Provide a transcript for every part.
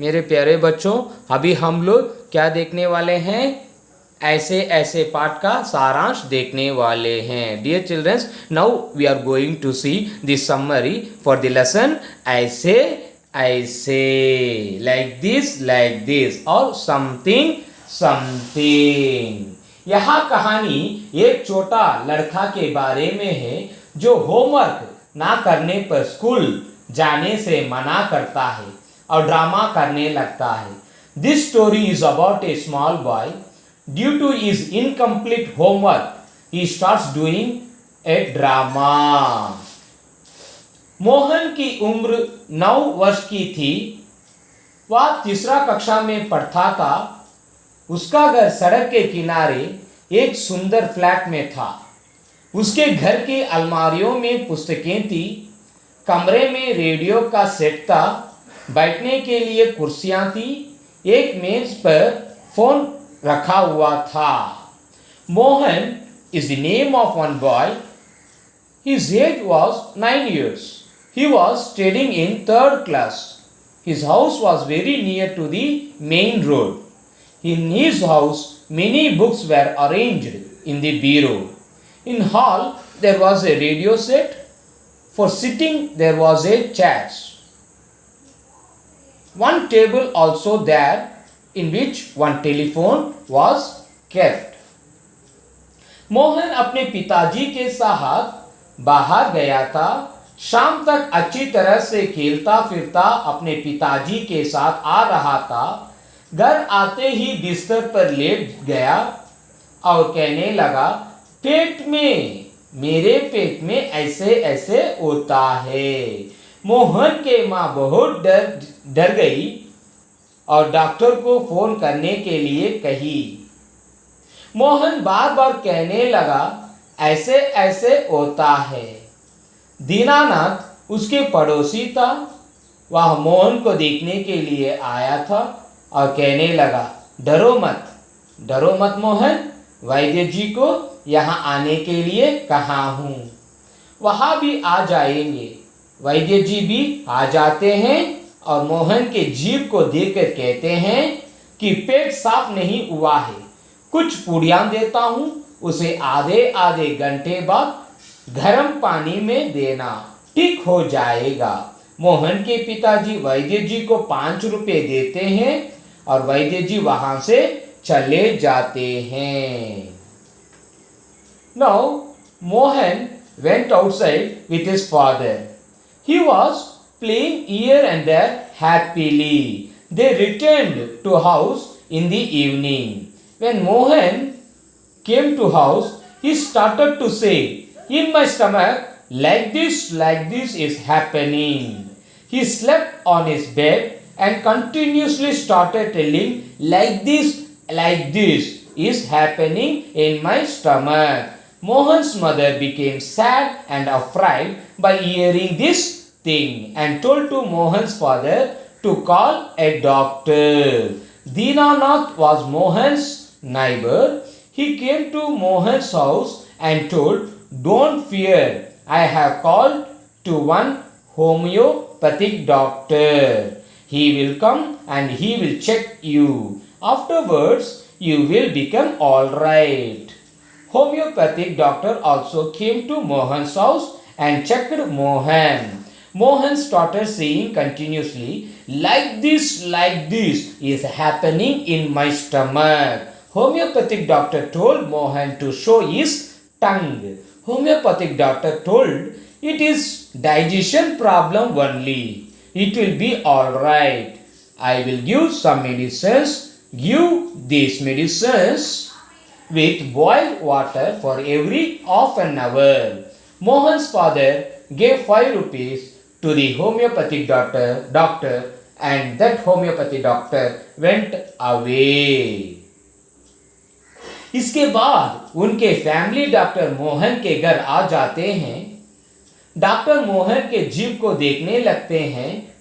मेरे प्यारे बच्चों, अभी हम लोग क्या देखने वाले हैं? ऐसे ऐसे पाठ का सारांश देखने वाले हैं। Dear childrens, now we are going to see the summary for the lesson ऐसे ऐसे, like this or something something. यह कहानी एक छोटा लड़का के बारे में है जो होमवर्क ना करने पर स्कूल जाने से मना करता है और ड्रामा करने लगता है। This story is about a small boy. Due to his incomplete homework he starts doing a drama. Mohan की उम्र 9 वर्ष की थी। वह तीसरा कक्षा में पढ़ता था। उसका घर सड़क के किनारे एक सुंदर फ्लैट में था। उसके घर की अलमारियों में पुस्तकें थी। कमरे में रेडियो का सेट था। बैठने के लिए कुर्सियां थी। एक मेज पर फोन रखा हुआ था। Mohan is the name of one boy. His age was 9 years. He was studying in 3rd class. His house was very near to the main road. In his house, many books were arranged in the bureau. In hall, there was a radio set. For sitting, there was a chair. One table also there, in which one telephone was kept. Mohan अपने पिताजी के साथ बाहर गया था। शाम तक अच्छी तरह से खेलता फिरता अपने पिताजी के साथ आ रहा था। घर आते ही बिस्तर पर लेट गया और कहने लगा, मेरे पेट में ऐसे ऐसे होता है। मोहन के माँ बहुत डर गई और डॉक्टर को फोन करने के लिए कही। मोहन बार बार कहने लगा, ऐसे ऐसे होता है। दीनानाथ उसके पड़ोसी था। वह मोहन को देखने के लिए आया था और कहने लगा, डरो मत मोहन, वैद्य जी को यहाँ आने के लिए कहा हूँ। वहाँ भी आ जाएंगे। वैद्य जी भी आ जाते हैं और मोहन के जीभ को देखकर कहते हैं कि पेट साफ नहीं हुआ है। कुछ पूड़ियाँ देता हूँ, उसे आधे आधे घंटे बाद गर्म पानी में देना, ठीक हो जाएगा। मोहन के पिताजी वैद्य जी को 5 रुपए देते हैं और वैद्य जी वहां से चले जाते हैं। Now Mohan went outside with his father. He was playing here and there happily. They returned to house in the evening. When Mohan came to house, he started to say, in my stomach, like this is happening. He slept on his bed and continuously started telling, like this is happening in my stomach. Mohan's mother became sad and afraid by hearing this thing and told to Mohan's father to call a doctor. Dinanath was Mohan's neighbor. He came to Mohan's house and told, don't fear, I have called to one homeopathic doctor. He will come and he will check you. Afterwards, you will become alright. Homeopathic doctor also came to Mohan's house and checked Mohan. Mohan started saying continuously, like this is happening in my stomach. Homeopathic doctor told Mohan to show his tongue. Homeopathic doctor told, it is digestion problem only. It will be alright. I will give some medicines. Give these medicines with boiled water for every half an hour. Mohan's father gave 5 rupees to the homeopathic doctor and that homeopathic doctor went away. इसके बाद उनके family doctor Mohan के घर आ जाते हैं। Doctor Mohan के जीभ को देखने लगते हैं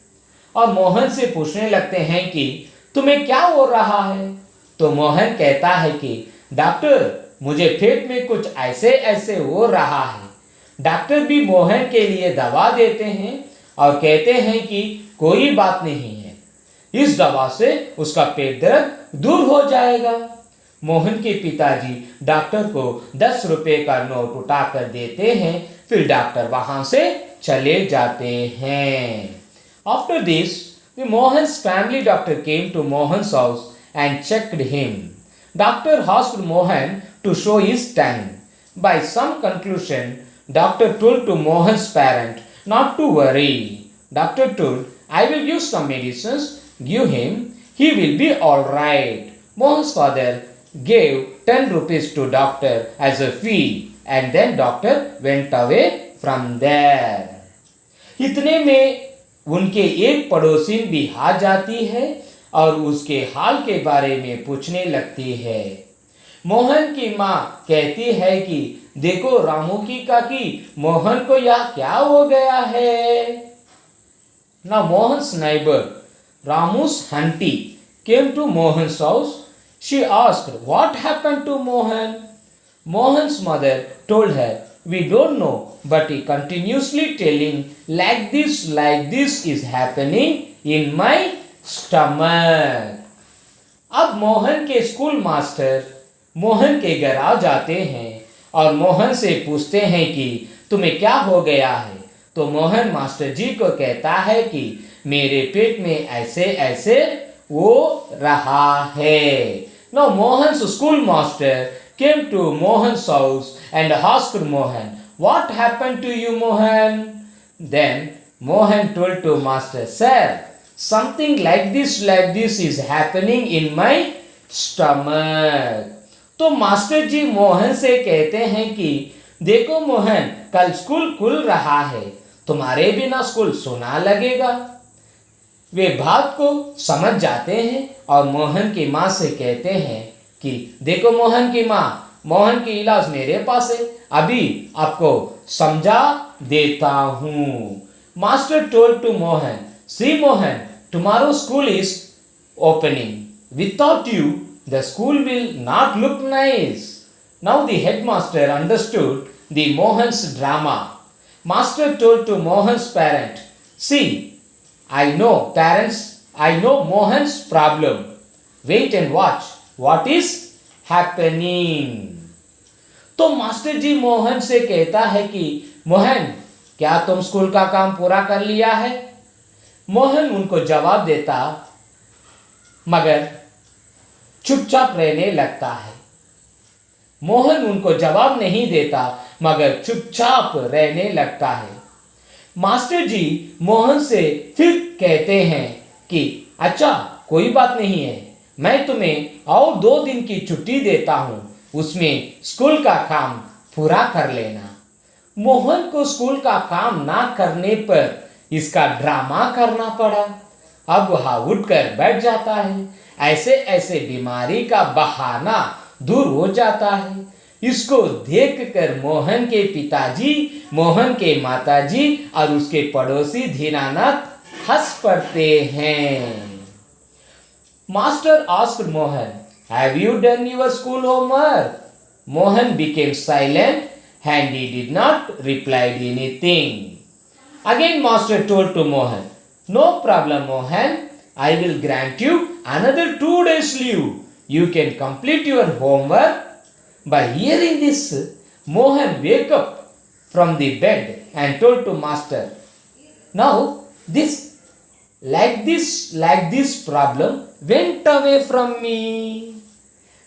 और मोहन से पूछने लगते हैं कि तुम्हें क्या हो रहा है। तो मोहन कहता है कि डॉक्टर, मुझे पेट में कुछ ऐसे ऐसे हो रहा है। डॉक्टर भी मोहन के लिए दवा देते हैं और कहते हैं कि कोई बात नहीं है, इस दवा से उसका पेट दर्द दूर हो जाएगा। मोहन के पिताजी डॉक्टर को 10 रुपए का नोट उठाकर देते हैं, फिर डॉक्टर वहां से चले जाते हैं। After this the Mohan's family doctor came to Mohan's house and checked him. Doctor asked Mohan to show his tongue. By some conclusion, doctor told to Mohan's parent not to worry. Doctor told, I will give some medicines, give him, he will be alright. Mohan's father gave 10 rupees to doctor as a fee and then doctor went away from there. इतने में उनके एक पड़ोसी भी आ जाती है और उसके हाल के बारे में पूछने लगती है। मोहन की माँ कहती है कि देखो रामू की काकी, मोहन को यह क्या हो गया है। Now Mohan's neighbor Ramu's auntie came to Mohan's house. She asked what happened to Mohan. Mohan's mother told her, we don't know, but he continuously telling like this is happening in my stomach. अब मोहन के school master Mohan के घर आ जाते हैं और मोहन से पूछते हैं कि तुम्हें क्या हो गया है। तो मोहन मास्टर जी को कहता है कि मेरे पेट में ऐसे ऐसे हो रहा है। Now Mohan's school master came to Mohan's house and asked Mohan, what happened to you, Mohan? Then Mohan told to master, sir, something like this is happening in my stomach. तो मास्टर जी मोहन से कहते हैं कि देखो मोहन, कल school खुल रहा है, तुम्हारे बिना स्कूल सुना लगेगा। वे बात को समझ जाते हैं और मोहन की माँ से कहते हैं कि देखो मोहन की माँ, मोहन की इलाज मेरे पास है, अभी आपको समझा देता हूँ। Master told to Mohan, see Mohan, tomorrow school is opening. Without you, the school will not look nice. Now the headmaster understood the Mohan's drama. Master told to Mohan's parent, see, I know Mohan's problem. Wait and watch what is happening. तो master जी मोहन से कहता है कि मोहन, क्या तुम school का काम पूरा कर लिया है। मोहन उनको जवाब देता मगर चुपचाप रहने लगता है। मोहन उनको जवाब नहीं देता मगर चुपचाप रहने लगता है। मास्टर जी मोहन से फिर कहते हैं कि अच्छा कोई बात नहीं है, मैं तुम्हें और 2 दिन की छुट्टी देता हूँ, उसमें स्कूल का काम पूरा कर लेना। मोहन को स्कूल का काम ना करने पर इसका ड्रामा करना पड़ा। अब वह उठकर बैठ जाता है। ऐसे ऐसे बीमारी का बहाना दूर हो जाता है। इसको देखकर मोहन के पिताजी, मोहन के माताजी और उसके पड़ोसी दीनानाथ हंस पड़ते हैं। Master asked Mohan, have you done your school homework? Mohan became silent and he did not reply anything. Again master told to Mohan, no problem Mohan, I will grant you another 2 days leave. You can complete your homework. By hearing this, Mohan woke up from the bed and told to master, now this problem went away from me.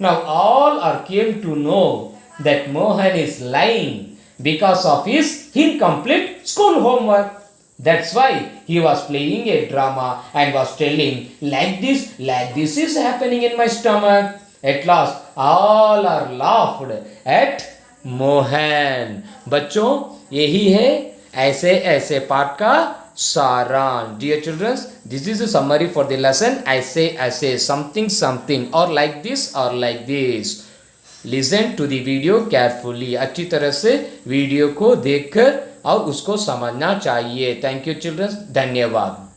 Now all are came to know that Mohan is lying because of his incomplete school homework. That's why he was playing a drama and was telling like this is happening in my stomach. At last all are laughed at Mohan. बच्चों, यही है ऐसे ऐसे पाठ का सारांश. Dear children, this is a summary for the lesson. ऐसे something or like this. Listen to the video carefully. अच्छी तरह से वीडियो को देखकर और उसको समझना चाहिए. Thank you children. धन्यवाद.